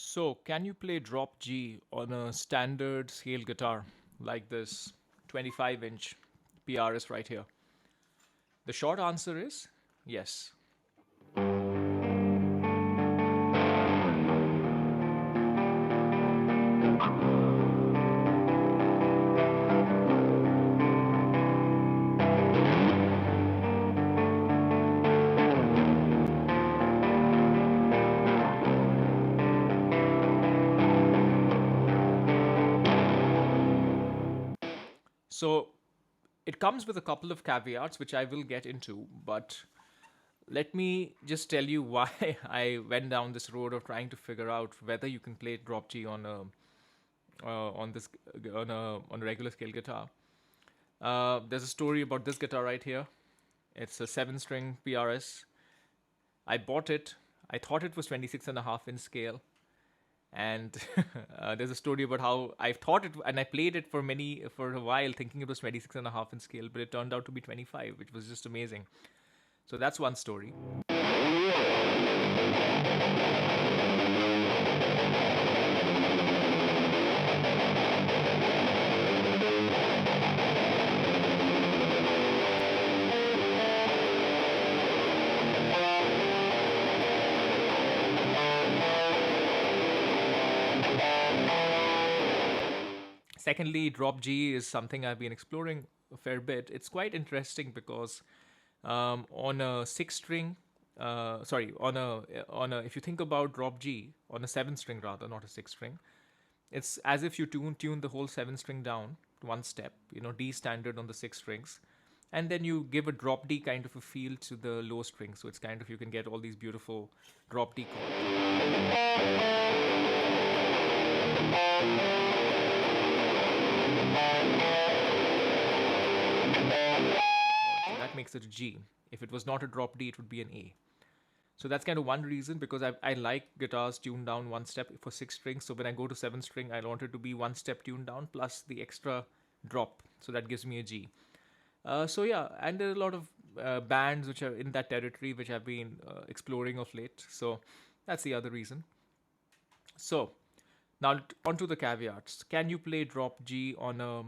So, can you play drop G on a standard scale guitar like this 25-inch PRS right here? The short answer is yes. So, it comes with a couple of caveats which I will get into, but let me just tell you why I went down this road of trying to figure out whether you can play drop G on a on this on a regular scale guitar. There's a story about this guitar right here. It's a 7-string PRS. I bought it. I thought it was 26 and a half in scale. And there's a story about how I thought it, and I played it for a while thinking it was 26 and a half in scale, but it turned out to be 25, which was just amazing. So that's one story. Secondly, drop G is something I've been exploring a fair bit. It's quite interesting because on a six string, sorry, on a if you think about drop G on a 7-string rather, not a 6-string, it's as if you tune the whole 7-string down one step. D standard on the 6 strings, and then you give a drop D kind of a feel to the low string. So it's kind of you can get all these beautiful drop D chords. So that makes it a G. If it was not a drop D, it would be an A. So that's kind of one reason, because I like guitars tuned down one step for 6 strings. So when I go to 7 string, I want it to be one step tuned down plus the extra drop. So that gives me a G. So yeah, and there are a lot of bands which are in that territory which I've been exploring of late. So that's the other reason. So now onto the caveats. Can you play drop G on a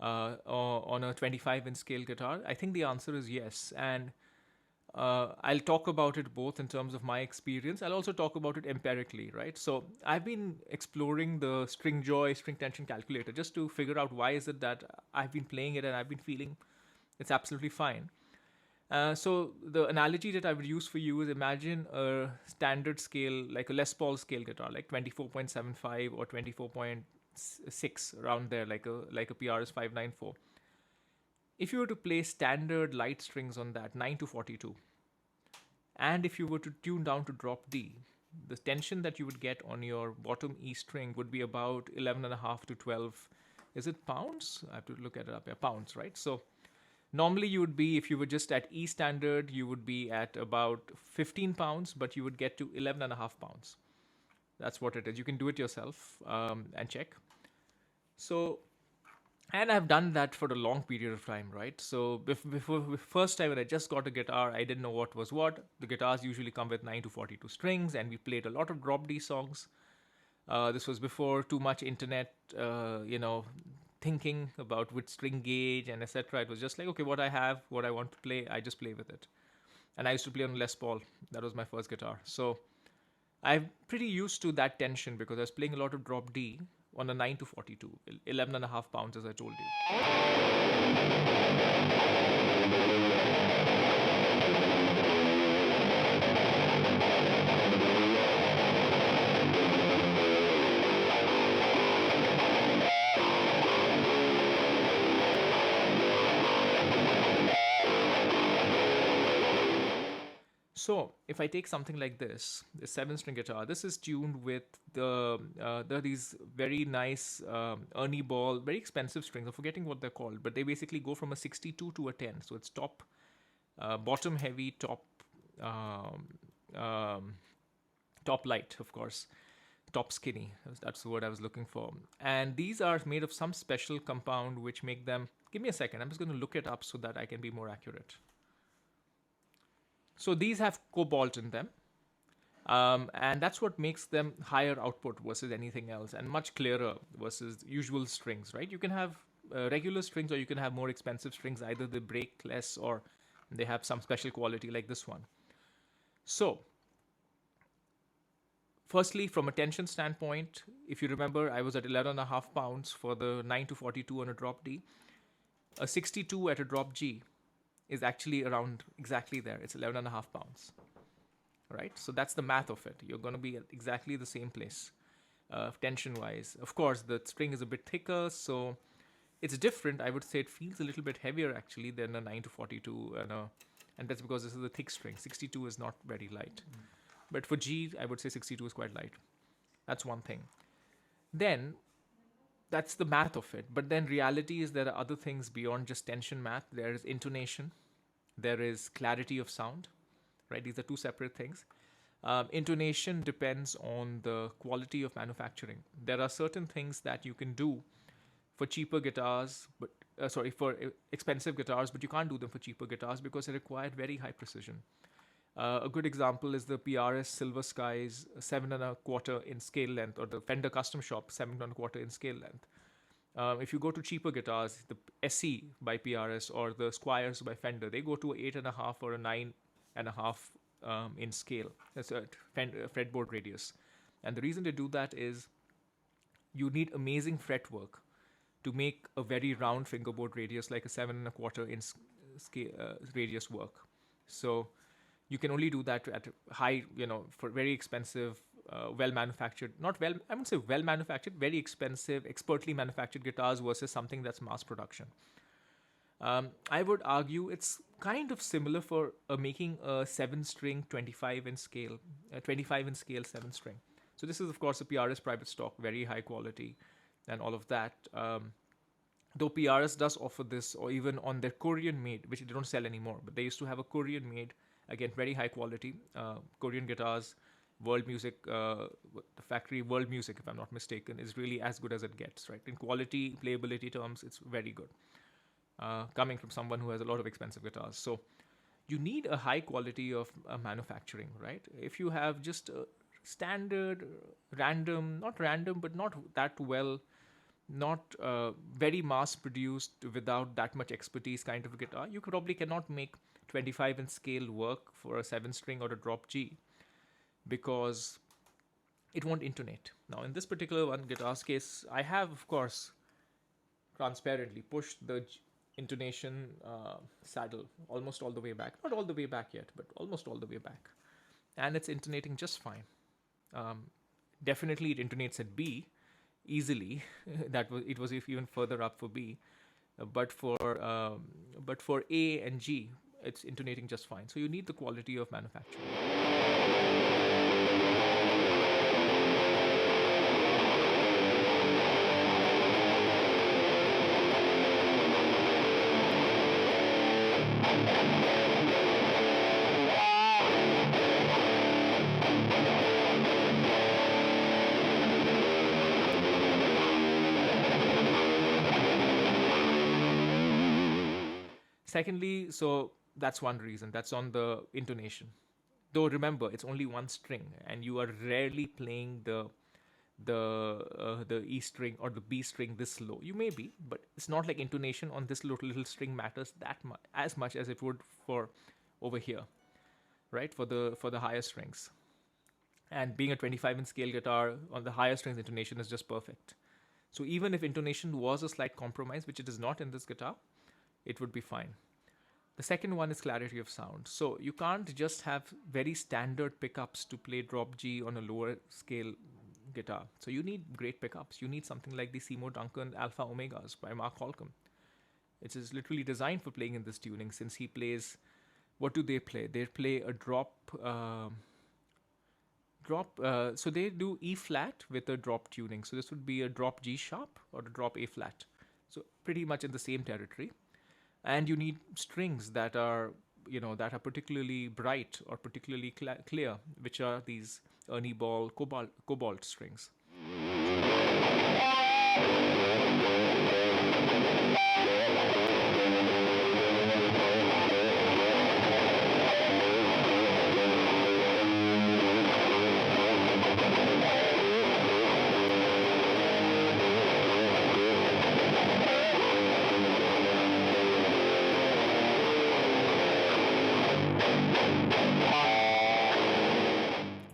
25-inch scale guitar? I think the answer is yes, and I'll talk about it both in terms of my experience. I'll also talk about it empirically, right? So I've been exploring the string joy, string tension calculator just to figure out why is it that I've been playing it and I've been feeling it's absolutely fine. So the analogy that I would use for you is imagine a standard scale, like a Les Paul scale guitar, like 24.75 or 24.6 around there, like a PRS 594. If you were to play standard light strings on that, 9 to 42, and if you were to tune down to drop D, the tension that you would get on your bottom E string would be about 11 and a half to 12. Is it pounds? I have to look at it up. Yeah, pounds, right? So normally you would be, if you were just at E standard, you would be at about 15 pounds, but you would get to 11 and a half pounds. That's what it is. You can do it yourself and check. So, and I've done that for a long period of time, right? So before first time when I just got a guitar, I didn't know what was what. The guitars usually come with 9 to 42 strings, and we played a lot of drop D songs. This was before too much internet, thinking about which string gauge and etc. It was just like, okay, what I have, what I want to play, I just play with it. And I used to play on Les Paul. That was my first guitar. So I'm pretty used to that tension because I was playing a lot of drop D on a 9 to 42, 11 and a half pounds, as I told you. So if I take something like this, the 7-string guitar, this is tuned with there are these very nice Ernie Ball, very expensive strings. I'm forgetting what they're called, but they basically go from a 62 to a 10. So it's bottom heavy, um, um, top light, of course, top skinny. That's the word I was looking for. And these are made of some special compound which make them. Give me a second. I'm just going to look it up so that I can be more accurate. So these have cobalt in them. And that's what makes them higher output versus anything else, and much clearer versus usual strings, right? You can have regular strings, or you can have more expensive strings. Either they break less, or they have some special quality like this one. So, firstly, from a tension standpoint, if you remember, I was at 11.5 pounds for the 9 to 42 on a drop D. A 62 at a drop G is actually around exactly there. It's 11.5 pounds, right? So that's the math of it. You're going to be at exactly the same place, tension wise. Of course, the string is a bit thicker, so it's different. I would say it feels a little bit heavier actually than a 9 to 42, and that's because this is a thick string. 62 is not very light. But for G, I would say 62 is quite light. That's one thing. Then that's the math of it. But then reality is there are other things beyond just tension math. There is intonation, there is clarity of sound, right? These are two separate things. Intonation depends on the quality of manufacturing. There are certain things that you can do for cheaper guitars, but for expensive guitars, but you can't do them for cheaper guitars because they require very high precision. A good example is the PRS Silver Skies 7.25 in scale length, or the Fender Custom Shop 7.25 in scale length. If you go to cheaper guitars, the SE by PRS or the Squires by Fender, they go to 8.5 or a 9.5 in scale. That's a fretboard radius. And the reason to do that is you need amazing fretwork to make a very round fingerboard radius like a 7.25 in scale radius work. So you can only do that at high, for very expensive, well manufactured, not well, I wouldn't say well manufactured, very expensive, expertly manufactured guitars versus something that's mass production. I would argue it's kind of similar for making a 7-string 25 in scale, 25 in scale 7-string. So this is of course a PRS Private Stock, very high quality, and all of that. Though PRS does offer this, or even on their Korean made, which they don't sell anymore, but they used to have a Korean made, again very high quality Korean guitars. World Music, the factory World Music, if I'm not mistaken, is really as good as it gets, right? In quality, playability terms, it's very good. Coming from someone who has a lot of expensive guitars. So you need a high quality of manufacturing, right? If you have just a standard, not random, but not that well, not very mass produced without that much expertise kind of guitar, you probably cannot make 25 in scale work for a 7-string or a drop G, because it won't intonate. Now, in this particular one guitar's case, I have, of course, transparently pushed the intonation saddle almost all the way back. Not all the way back yet, but almost all the way back. And it's intonating just fine. Definitely it intonates at B easily. It was even further up for B. But for A and G, it's intonating just fine. So you need the quality of manufacturing. Secondly, so that's one reason. That's on the intonation. Though remember, it's only one string, and you are rarely playing the E string or the B string this low. You may be, but it's not like intonation on this little string matters that much, as much as it would for over here, right? For the higher strings. And being a 25 in scale guitar, on the higher strings, intonation is just perfect. So even if intonation was a slight compromise, which it is not in this guitar, it would be fine. The second one is clarity of sound. So you can't just have very standard pickups to play drop G on a lower scale guitar. So you need great pickups. You need something like the Seymour Duncan Alpha Omegas by Mark Holcomb. It is literally designed for playing in this tuning, since he plays, what do they play? They play a drop, so they do E flat with a drop tuning. So this would be a drop G sharp or a drop A flat. So pretty much in the same territory. And you need strings that are particularly bright or particularly clear, which are these Ernie Ball cobalt strings.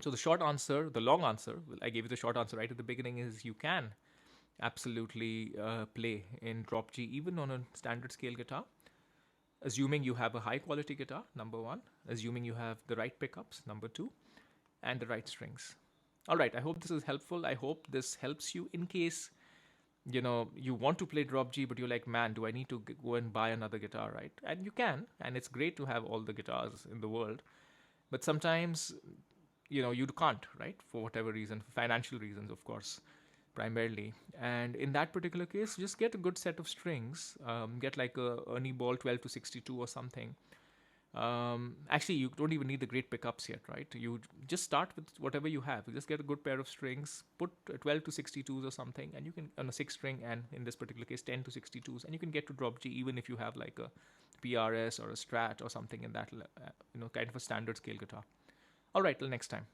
So the long answer, well, I gave you the short answer right at the beginning, is you can absolutely play in drop G even on a standard scale guitar, assuming you have a high quality guitar, number one, assuming you have the right pickups, number two, and the right strings. All right, I hope this is helpful. I hope this helps you in case you want to play drop G, but you're like, man, do I need to go and buy another guitar, right? And you can, and it's great to have all the guitars in the world, but sometimes you can't, right? For whatever reason, for financial reasons, of course, primarily. And in that particular case, just get a good set of strings. Get like a Ernie Ball 12 to 62 or something. Actually, you don't even need the great pickups yet, right? You just start with whatever you have. You just get a good pair of strings, put 12 to 62s or something, and you can, on a 6 string, and in this particular case, 10 to 62s, and you can get to drop G even if you have like a PRS or a Strat or something in that, kind of a standard scale guitar. All right, till next time.